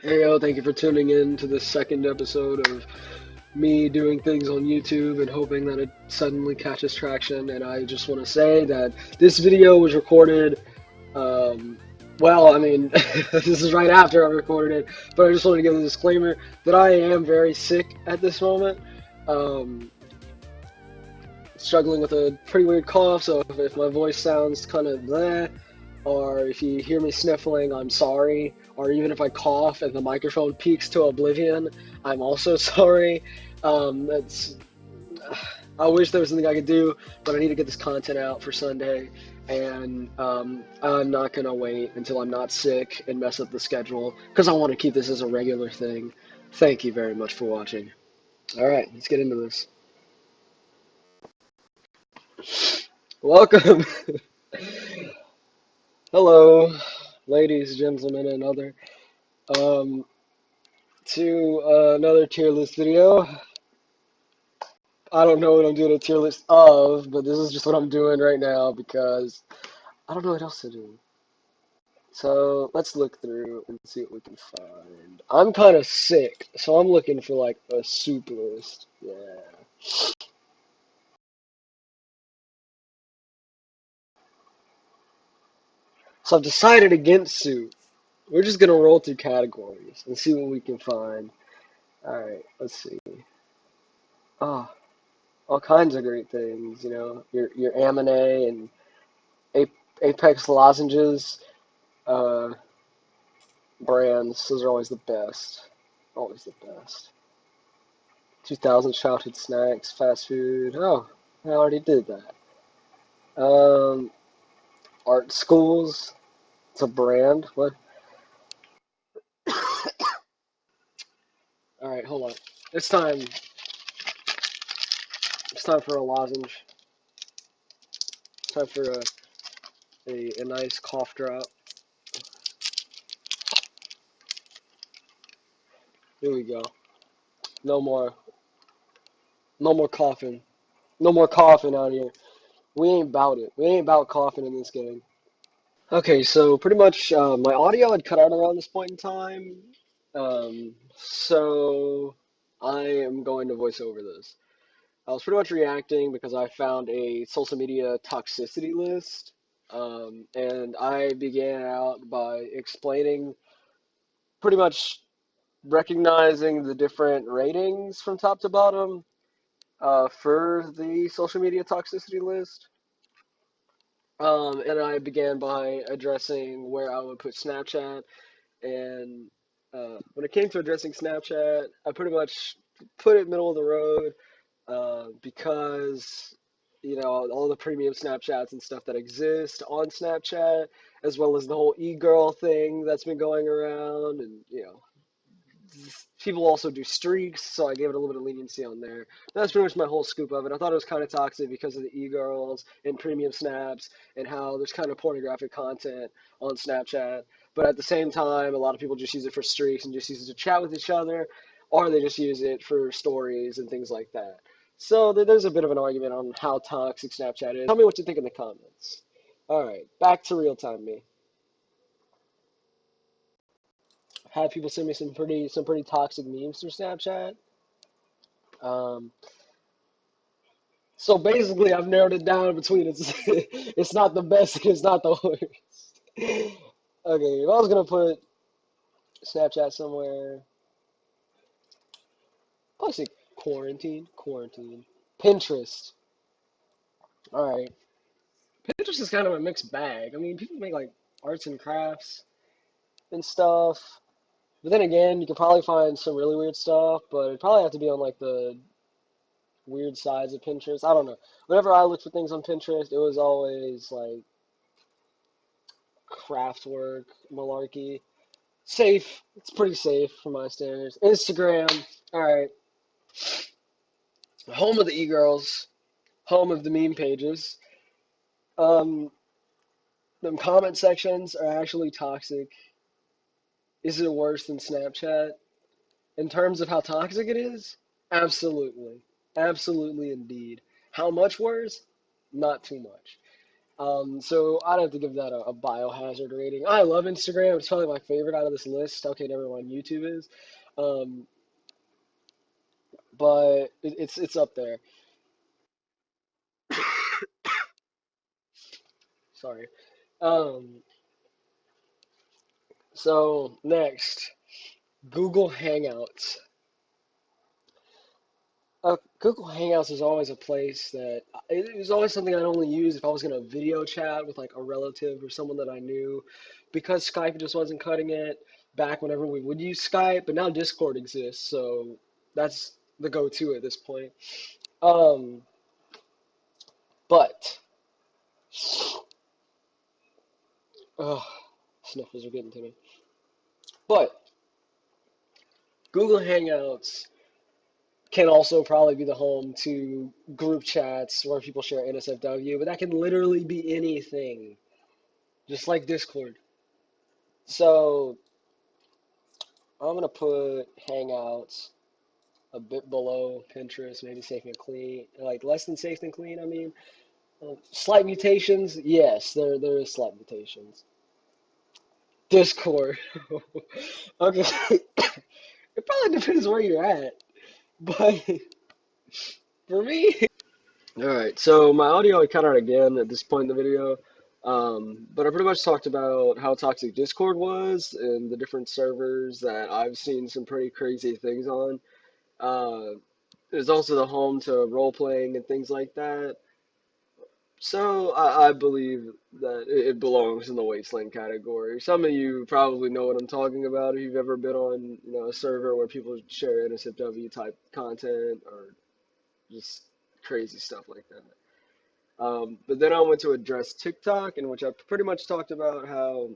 Hey yo, thank you for tuning in to the second episode of me doing things on YouTube and hoping that it suddenly catches traction. And I just want to say that this video was recorded, um, well, I mean, this is right after I recorded it, but I just wanted to give a disclaimer that I am very sick at this moment. Um, Struggling with a pretty weird cough, so if my voice sounds kind of bleh, or if you hear me sniffling, I'm sorry. Or even if I cough and the microphone peaks to oblivion, I'm also sorry. That's I wish there was something I could do, but I need to get this content out for Sunday, and I'm not gonna wait until I'm not sick and mess up the schedule because I want to keep this as a regular thing. Thank you very much for watching. All right, let's get into this. Welcome. Hello, ladies, gentlemen, and other. Um, to another tier list video. I don't know what I'm doing a tier list of, but this is just what I'm doing right now because I don't know what else to do. So let's look through and see what we can find. I'm kind of sick, so I'm looking for like a soup list. Yeah. So I've decided against soup. We're just gonna roll through categories and see what we can find. All right, let's see. Oh, all kinds of great things. Your Aminé and Apex lozenges. Uh, Brands, those are always the best. Always the best. 2000 childhood snacks, fast food. Oh, I already did that. Um, Art schools. It's a brand. What? All right, hold on. It's time. It's time for a lozenge. It's time for a nice cough drop. Here we go. No more. No more coughing. No more coughing out here. We ain't about it. We ain't about coughing in this game. Okay, so pretty much my audio had cut out around this point in time, so I am going to voice over this. I was pretty much reacting because I found a social media toxicity list, and I began out by explaining, pretty much recognizing the different ratings from top to bottom for the social media toxicity list. And I began by addressing where I would put Snapchat. And when it came to addressing Snapchat, I pretty much put it middle of the road because all the premium Snapchats and stuff that exist on Snapchat, as well as the whole e-girl thing that's been going around, and people also do streaks, so I gave it a little bit of leniency on there. That's pretty much my whole scoop of it. I thought it was kind of toxic because of the e-girls and premium snaps and how there's kind of pornographic content on Snapchat. But at the same time, a lot of people just use it for streaks and just use it to chat with each other, or they just use it for stories and things like that. So there's a bit of an argument on how toxic Snapchat is. Tell me what you think in the comments. All right, back to real time me. Had people send me some pretty toxic memes through Snapchat. Um, So basically, I've narrowed it down between it's not the best and it's not the worst. Okay, if I was gonna put Snapchat somewhere, I'd say quarantine. Pinterest. All right, Pinterest is kind of a mixed bag. I mean, people make like arts and crafts and stuff, but then again, you could probably find some really weird stuff, but it'd probably have to be on like the weird sides of Pinterest. I don't know. Whenever I looked for things on Pinterest, it was always like craft work, malarkey. Safe. It's pretty safe for my standards. Instagram. All right. Home of the e-girls. Home of the meme pages. Um, them comment sections are actually toxic. Is it worse than Snapchat? In terms of how toxic it is? Absolutely. Absolutely indeed. How much worse? Not too much. So I'd have to give that a biohazard rating. I love Instagram. It's probably my favorite out of this list. Okay, never mind. YouTube is, um, but it's up there. Sorry. Um, so next, Google Hangouts. Google Hangouts is always a place that it was always something I'd only use if I was gonna video chat with like a relative or someone that I knew, because Skype just wasn't cutting it back whenever we would use Skype. But now Discord exists, so that's the go-to at this point. Um, but oh, sniffles are getting to me. But Google Hangouts can also probably be the home to group chats where people share NSFW, but that can literally be anything, just like Discord. So I'm gonna put Hangouts a bit below Pinterest, maybe safe and clean, like less than safe and clean. I mean, slight mutations. Yes, there is slight mutations. Discord. Okay, it probably depends where you're at, but for me. All right, so my audio I cut out again at this point in the video, but I pretty much talked about how toxic Discord was and the different servers that I've seen some pretty crazy things on. Uh, it's also the home to role playing and things like that. So I believe that it belongs in the wasteland category. Some of you probably know what I'm talking about if you've ever been on, a server where people share NSFW type content or just crazy stuff like that. But then I went to address TikTok, in which I pretty much talked about how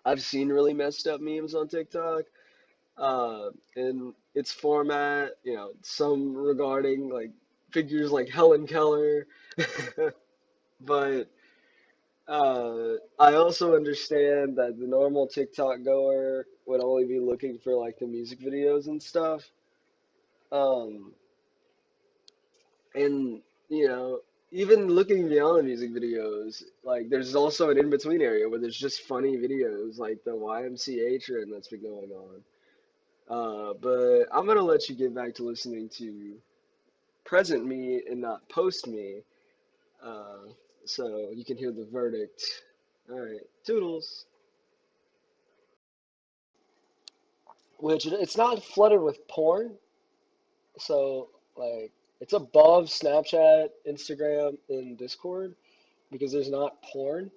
I've seen really messed up memes on TikTok, in its format, some regarding like figures like Helen Keller, but I also understand that the normal TikTok goer would only be looking for like the music videos and stuff. Um, and even looking beyond the music videos, like there's also an in-between area where there's just funny videos like the YMCA trend that's been going on. But I'm gonna let you get back to listening to present me and not post me, uh, so you can hear the verdict. All right, toodles. Which it's not flooded with porn, so like it's above Snapchat, Instagram, and Discord because there's not porn.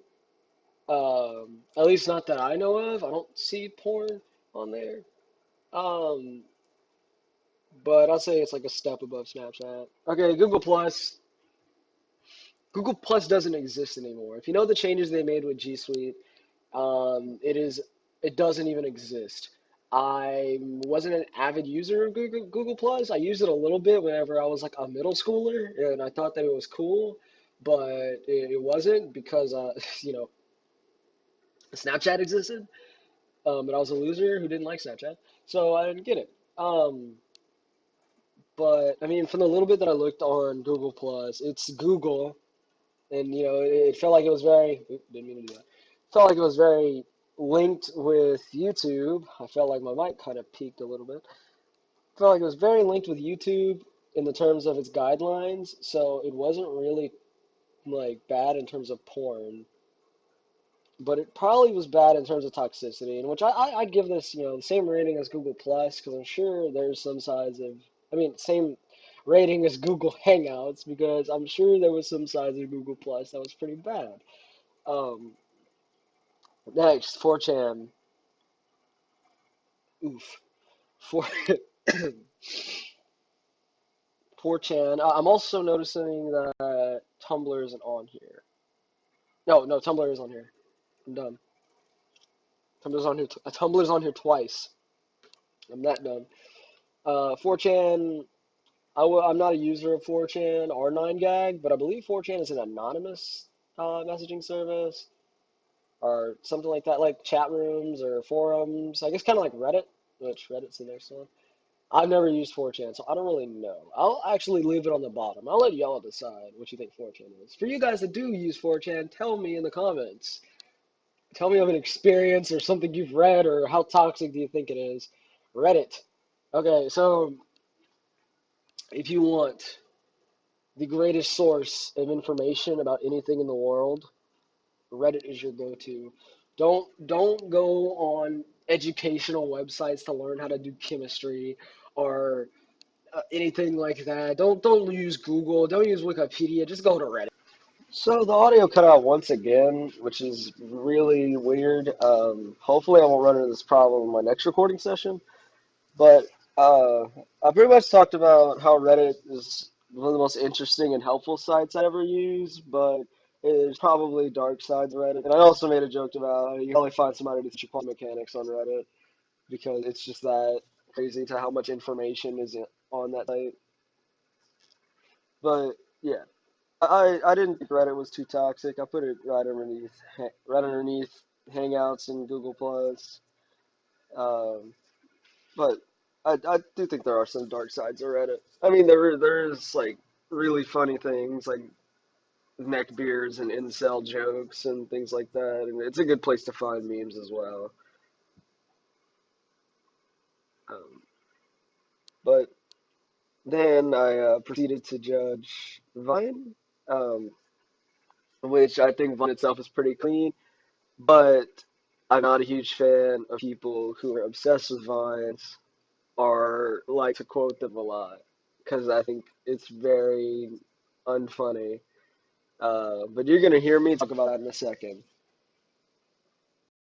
At least not that I know of. I don't see porn on there. Um, but I'll say it's like a step above Snapchat. Okay, Google Plus. Google Plus doesn't exist anymore. If you know the changes they made with G Suite, it doesn't even exist. I wasn't an avid user of Google Plus. I used it a little bit whenever I was like a middle schooler, and I thought that it was cool, but it wasn't because you know Snapchat existed. But I was a loser who didn't like Snapchat, so I didn't get it. But I mean, from the little bit that I looked on Google Plus, it's Google, and it felt like it was very. Didn't mean to do that. Felt like it was very linked with YouTube. I felt like my mic kind of peaked a little bit. Felt like it was very linked with YouTube in the terms of its guidelines, so it wasn't really like bad in terms of porn. But it probably was bad in terms of toxicity, in which I'd give this, the same rating as Google Plus, because I'm sure there's some sides of, I mean, same rating as Google Hangouts, because I'm sure there was some sides of Google Plus that was pretty bad. Um, Next, 4chan. Oof. 4, 4chan. I'm also noticing that Tumblr isn't on here. No, no, Tumblr is on here. I'm done. Tumblr's on here. Tumblr's on here twice. I'm that done. 4chan. I'm not a user of 4chan or 9gag, but I believe 4chan is an anonymous messaging service or something like that, like chat rooms or forums. I guess kind of like Reddit, which Reddit's the next one. I've never used 4chan, so I don't really know. I'll actually leave it on the bottom. I'll let y'all decide what you think 4chan is. For you guys that do use 4chan, tell me in the comments. Tell me of an experience or something you've read or how toxic do you think it is. Reddit. Okay, so if you want the greatest source of information about anything in the world, Reddit is your go-to. Don't go on educational websites to learn how to do chemistry or anything like that. Don't use Google. Don't use Wikipedia. Just go to Reddit. So the audio cut out once again, which is really weird. Hopefully I won't run into this problem in my next recording session. But I pretty much talked about how Reddit is one of the most interesting and helpful sites I ever use, but there's probably dark sides of Reddit. And I also made a joke about you can only find somebody to teach you quantum mechanics on Reddit because it's just that crazy to how much information is on that site. But yeah, I didn't think Reddit was too toxic. I put it right underneath Hangouts and Google Plus. Um, But I do think there are some dark sides of Reddit. I mean, there is like really funny things like neck beards and incel jokes and things like that, and it's a good place to find memes as well. Um, but then I proceeded to judge Vine, um, which I think Vine itself is pretty clean, but I'm not a huge fan of people who are obsessed with Vines or like to quote them a lot because I think it's very unfunny. But you're gonna hear me talk about that in a second.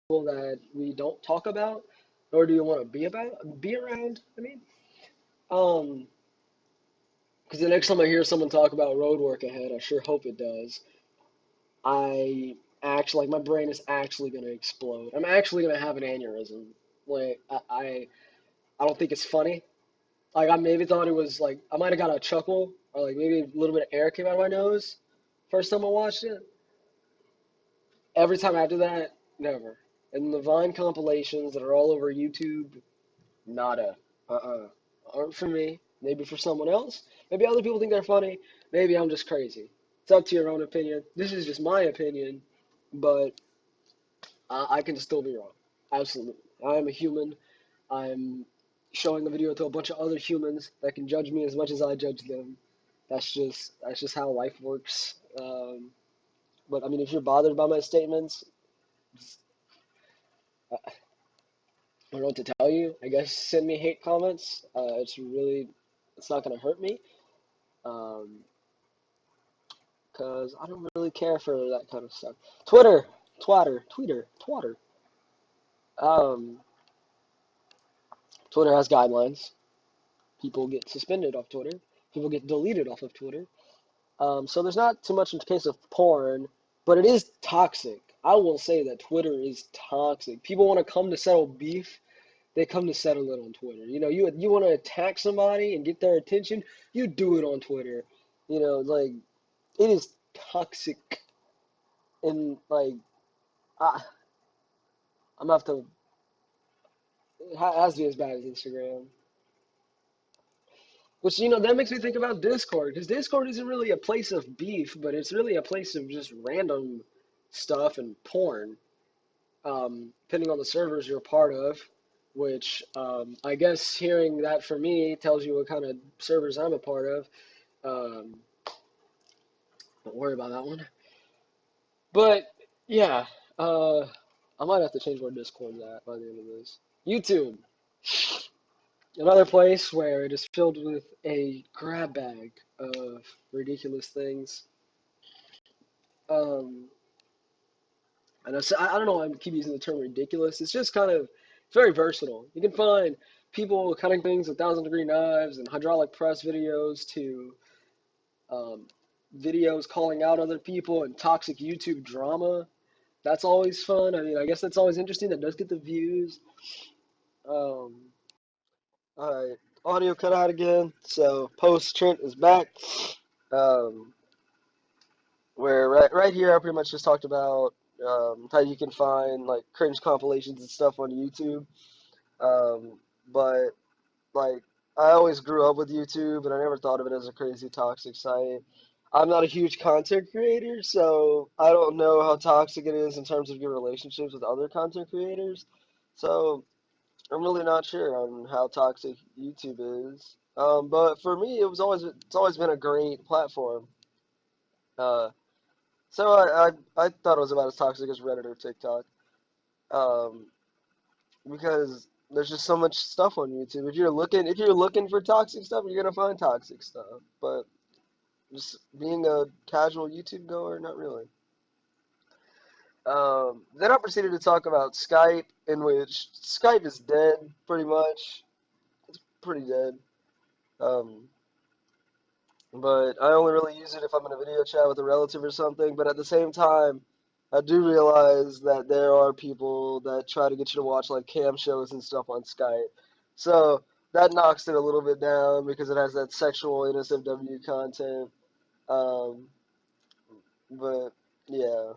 People that we don't talk about, nor do you want to be around. I mean, um, because the next time I hear someone talk about road work ahead, I sure hope it does. I actually, like, my brain is actually gonna explode. I'm actually gonna have an aneurysm. Like, I don't think it's funny. Like, I maybe thought it was like I might have got a chuckle or like maybe a little bit of air came out of my nose first time I watched it. Every time after that, never. And the Vine compilations that are all over YouTube, nada. Uh-uh. Aren't for me. Maybe for someone else. Maybe other people think they're funny. Maybe I'm just crazy. It's up to your own opinion. This is just my opinion, but I can still be wrong. Absolutely. I am a human. I'm showing a video to a bunch of other humans that can judge me as much as I judge them. That's just how life works. But I mean, if you're bothered by my statements, I don't know what to tell you. I guess send me hate comments. It's not gonna hurt me, um, cause I don't really care for that kind of stuff. Twitter, Twitter. Um, Twitter has guidelines. People get suspended off Twitter. People get deleted off of Twitter. So there's not too much in the case of porn, but it is toxic. I will say that Twitter is toxic. People want to come to settle beef. They come to settle it on Twitter. You want to attack somebody and get their attention, you do it on Twitter. Like it is toxic and like I, I'm gonna have to. It has to be as bad as Instagram. Which that makes me think about Discord because Discord isn't really a place of beef, but it's really a place of just random stuff and porn. Depending on the servers you're a part of, which I guess hearing that for me tells you what kind of servers I'm a part of. Um, don't worry about that one. But yeah, uh, I might have to change where Discord's at by the end of this. YouTube, another place where it is filled with a grab bag of ridiculous things. Um, and I don't know why I keep using the term ridiculous. It's just kind of it's very versatile. You can find people cutting things with 1,000 degree knives and hydraulic press videos to um, videos calling out other people and toxic YouTube drama. That's always fun. I mean, I guess that's always interesting. That does get the views. Um, all right, audio cut out again. So post Trent is back. Um, where right here I pretty much just talked about how you can find like cringe compilations and stuff on YouTube. But like I always grew up with YouTube, and I never thought of it as a crazy toxic site. I'm not a huge content creator, so I don't know how toxic it is in terms of your relationships with other content creators. So I'm really not sure on how toxic YouTube is. But for me, it's always been a great platform. Uh, so I thought it was about as toxic as Reddit or TikTok. Um, because there's just so much stuff on YouTube. If you're looking for toxic stuff, you're gonna find toxic stuff. But just being a casual YouTube goer, not really. Then I proceeded to talk about Skype, in which Skype is dead, pretty much. It's pretty dead. Um, but I only really use it if I'm in a video chat with a relative or something. But at the same time, I do realize that there are people that try to get you to watch like cam shows and stuff on Skype. So that knocks it a little bit down because it has that sexual NSFW content. Um, but yeah,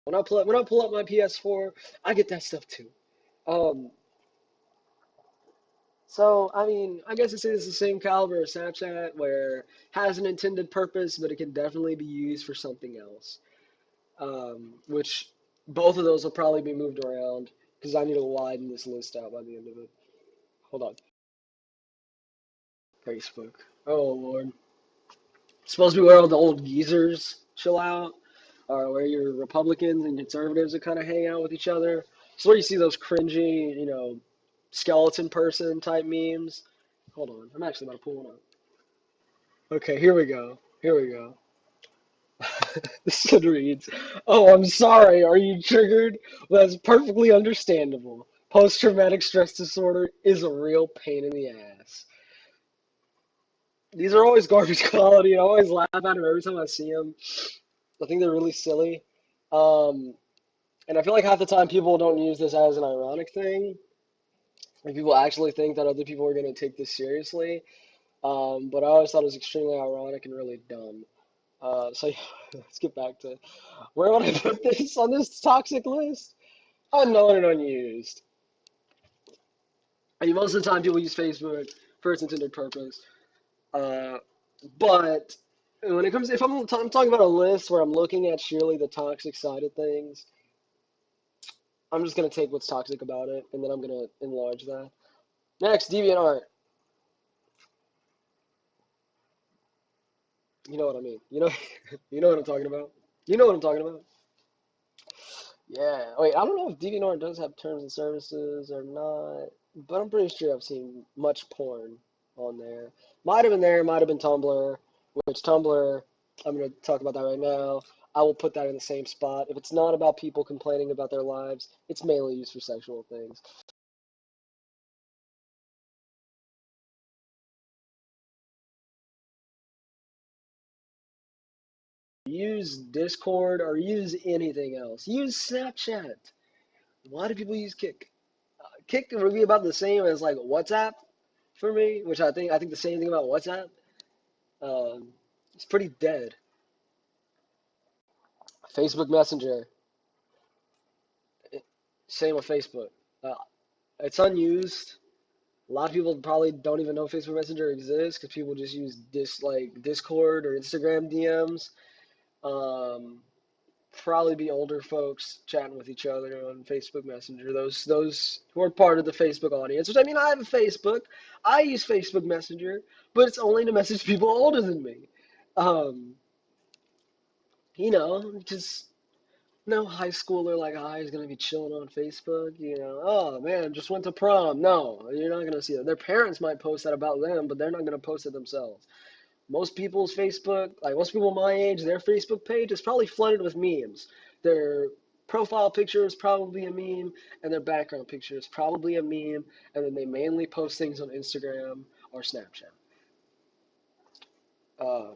when I pull up my PS4, I get that stuff too. Um, so I mean, I guess it's the same caliber as Snapchat, where it has an intended purpose, but it can definitely be used for something else. Which both of those will probably be moved around because I need to widen this list out by the end of it. Hold on. Facebook. Oh Lord. It's supposed to be where all the old geezers chill out, or where your Republicans and conservatives are kind of hang out with each other. It's where you see those cringy, skeleton person type memes. Hold on. I'm actually about to pull one up. Okay, here we go. Here we go. This one reads, "Oh, I'm sorry. Are you triggered? Well, that's perfectly understandable. Post-traumatic stress disorder is a real pain in the ass." These are always garbage quality. I always laugh at them every time I see them. I think they're really silly. Um, and I feel like half the time people don't use this as an ironic thing. Like people actually think that other people are going to take this seriously. But I always thought it was extremely ironic and really dumb. So yeah, let's get back to where would I put this on this toxic list? Unknown and unused. I mean, most of the time people use Facebook for its intended purpose. Uh, but when it comes, if I'm talking about a list where I'm looking at surely the toxic side of things, I'm just gonna take what's toxic about it, and then I'm gonna enlarge that. Next, DeviantArt. You know what I mean. You know what I'm talking about. You know what I'm talking about. Yeah. Wait, I don't know if DeviantArt does have terms and services or not, but I'm pretty sure I've seen much porn on there. Might have been there, might have been Tumblr, which Tumblr, I'm going to talk about that right now. I will put that in the same spot. If it's not about people complaining about their lives, it's mainly used for sexual things. Use Discord or use anything else. Use Snapchat. Why do people use Kick? Kick would be about the same as like WhatsApp for me, which I think the same thing about WhatsApp. Um, it's pretty dead. Facebook Messenger, same with Facebook. Uh, it's unused. A lot of people probably don't even know Facebook Messenger exists because people just use Discord or Instagram DMs. Um, Probably be older folks chatting with each other on Facebook Messenger. Those who are part of the Facebook audience. Which I mean, I have a Facebook. I use Facebook Messenger, but it's only to message people older than me. Um, just no high schooler like I is gonna be chilling on Facebook. Oh man, just went to prom. No, you're not gonna see that. Their parents might post that about them, but they're not gonna post it themselves. Most people's Facebook, like most people my age, their Facebook page is probably flooded with memes. Their profile picture is probably a meme, and their background picture is probably a meme, and then they mainly post things on Instagram or Snapchat. Um,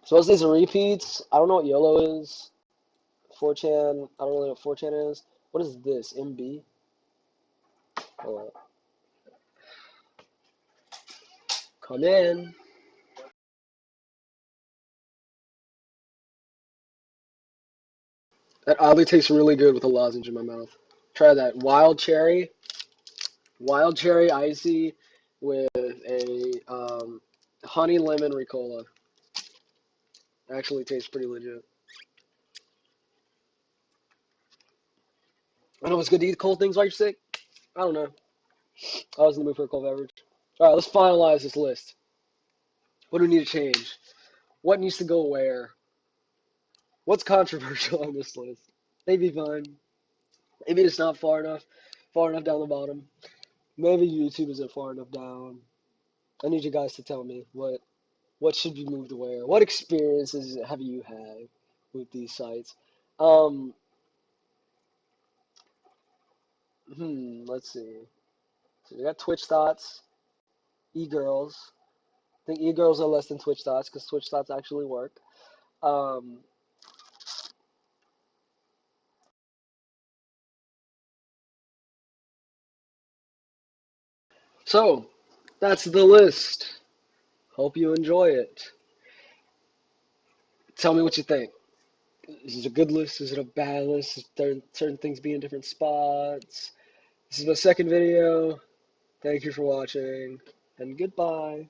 so most of these are repeats. I don't know what YOLO is. 4chan, I don't really know what 4chan is. What is this? MB? Come in. That oddly tastes really good with a lozenge in my mouth. Try that. Wild cherry. Wild cherry icy with a honey lemon Ricola. Actually tastes pretty legit. I know it's good to eat cold things while you're sick. I don't know. I was in the mood for a cold beverage. All right, let's finalize this list. What do we need to change? What needs to go where? What's controversial on this list? Maybe fine. Maybe it's not far enough down the bottom. Maybe YouTube isn't far enough down. I need you guys to tell me what should be moved where. What experiences have you had with these sites? Um, let's see. So we got Twitch thoughts, e-girls. I think e-girls are less than Twitch thoughts because Twitch thoughts actually work. Um, so that's the list. Hope you enjoy it. Tell me what you think. Is it a good list? Is it a bad list? Is there certain things be in different spots? This is my second video. Thank you for watching, and goodbye.